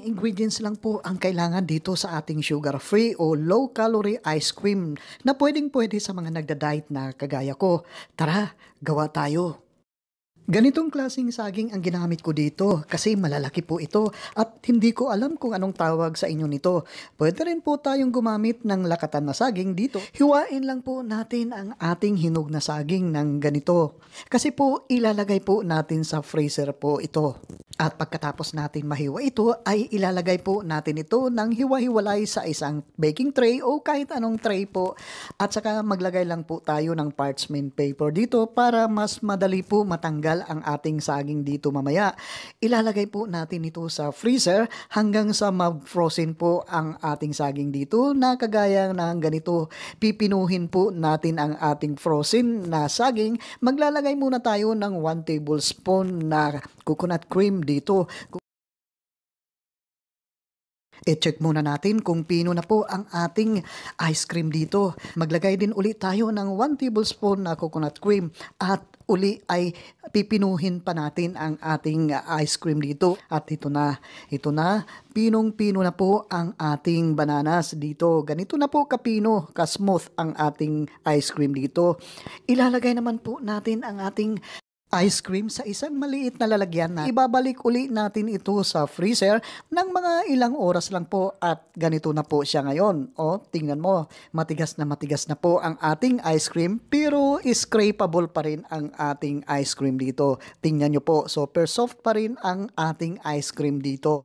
ingredients lang po ang kailangan dito sa ating sugar-free o low-calorie ice cream na pwedeng-pwede sa mga nagda-diet na kagaya ko. Tara, gawa tayo! Ganitong klaseng saging ang ginamit ko dito kasi malalaki po ito at hindi ko alam kung anong tawag sa inyo nito. Pwede rin po tayong gumamit ng lakatan na saging dito. Hiwain lang po natin ang ating hinog na saging ng ganito. Kasi po ilalagay po natin sa freezer po ito. At pagkatapos natin mahiwa ito ay ilalagay po natin ito ng hiwa-hiwalay sa isang baking tray o kahit anong tray po. At saka maglagay lang po tayo ng parchment paper dito para mas madali po matanggal ang ating saging dito mamaya. Ilalagay po natin ito sa freezer hanggang sa mag-frozen po ang ating saging dito na kagaya ng ganito. Pipinuhin po natin ang ating frozen na saging. Maglalagay muna tayo ng 1 tablespoon na coconut cream dito. I-check muna natin kung pino na po ang ating ice cream dito. Maglagay din ulit tayo ng 1 tablespoon na coconut cream at uli ay pipinuhin pa natin ang ating ice cream dito. At ito na, pinong-pino na po ang ating bananas dito. Ganito na po kapino, ka-smooth ang ating ice cream dito. Ilalagay naman po natin ang ating ice cream sa isang maliit na lalagyan na ibabalik uli natin ito sa freezer ng mga ilang oras lang po at ganito na po siya ngayon. O, tingnan mo, matigas na po ang ating ice cream pero scrapable pa rin ang ating ice cream dito. Tingnan nyo po, super soft pa rin ang ating ice cream dito.